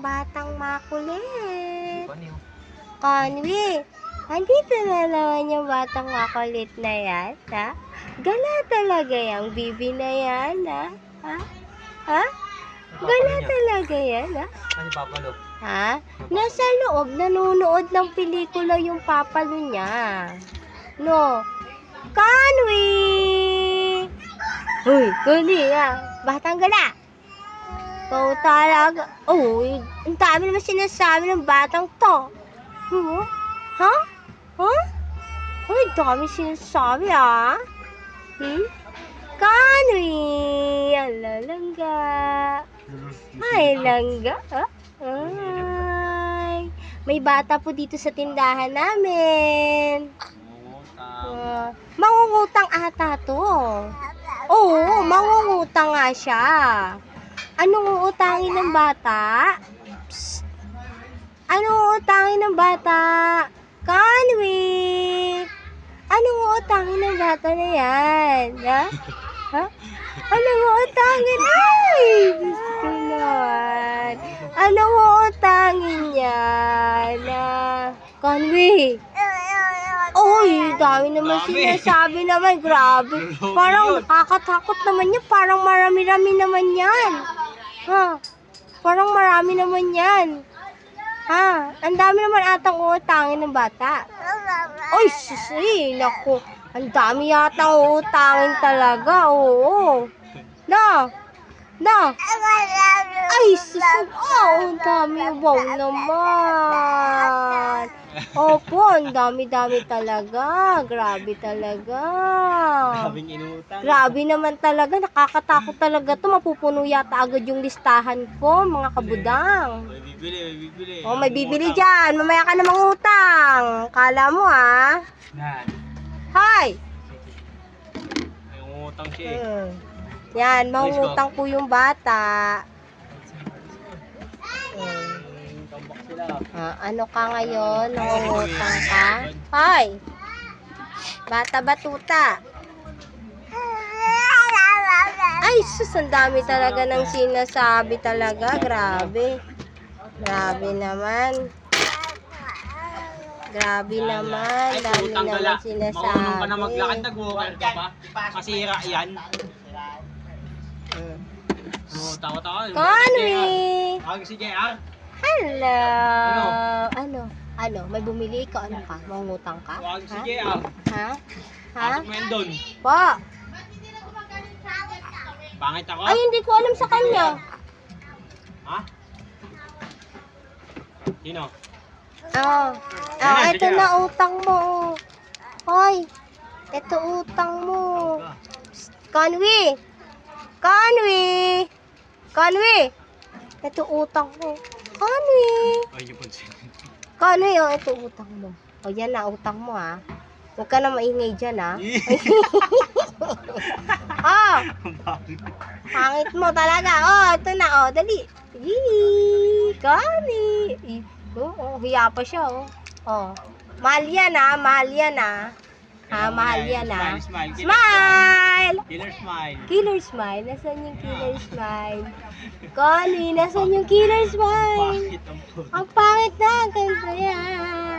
batang makulit. Conwy, andito na naman yung batang makulit na yan, ha? Gala talaga yung bibi na yan, ha? Ha? Ha? Gala talaga yan, ha? Ano papalo? Ha? Nasa loob, nanonood ng pelikula yung papalo niya. No? Conwy! Uy, Conwy, ha? Batang gala! Ikaw talaga. Oh, ang dami naman sinasabi ng batang to. Huh? Ha? Ha? Uy, dami sinasabi, ha? Conwy! Ala, langga. Ay, langga. Ay. May bata po dito sa tindahan namin. Mangungutang ata to. Oo, mangungutang nga siya. Anong uutangin ng bata? Psst. Anong uutangin ng bata? Conwy! Anong uutangin ng bata na yan? Ha? Ha? Anong uutangin? Ay! Diyos ko naman. Anong uutangin yan? Conwy! Uy, dami naman sinasabi naman. Grabe. Parang nakakatakot naman yan. Parang marami-rami naman yan. Ha? Parang marami naman yan. Ha? Ang dami naman atang uutangin ng bata. Uy, susi. Naku. Ang dami yatang uutangin talaga. Oo. Na. Na. Ay, susi. Oh, ang dami. Wow naman. Opo, ang dami-dami talaga. Grabe talaga. Grabing inutang. Grabe naman talaga. Nakakatakot talaga to. Mapupuno yata agad yung listahan ko, mga kabudang. May bibili, may bibili. Oh, may bibili dyan. Mamaya ka na mangutang. Kala mo, ha? Yan. Hi! May umutang siya eh. Yan, mangutang po yung bata. Tambak sila. Ano ka ngayon? Nangungutang ka? Hi! Bata batuta. Ay, sus, ang dami talaga ng sinasabi talaga. Grabe. Grabe naman. Grabe naman. Ay, Dami utang ka naman lang. Marunong ka na maglakad, sinasabi. nag-walker ka pa. Masira yan. Tawa-tawa. Conwy! Tawag si JR. Hello! Ano? May bumili ka? Ano ka? Mangutang ka? Tawag si Ha? JR. Ha? Ha? Pasok mo yan doon. Po! Pangit ako? Ay, hindi ko alam sa kanya. Ha? Sino? Ito na utang mo. Hoy, ito utang mo. Psst, Conwy! Conwy! Conwy! Ito utang mo. Conwy! Ay, yung pansin. Conwy, ito utang mo. O, yan na, utang mo, ha. Huwag ka na maingay dyan, ha. Pangit mo talaga. Ito na, dali. Conwy! Hiya pa siya, mahal yan, ha. Mahal yan, ha. Mahal yan, ha. Smile, smile. Smile! Killer smile. Killer smile. Nasaan yung killer smile? Conwy, nasaan yung killer smile? Bakit ang puto? Ang pangit na. Ganda yan.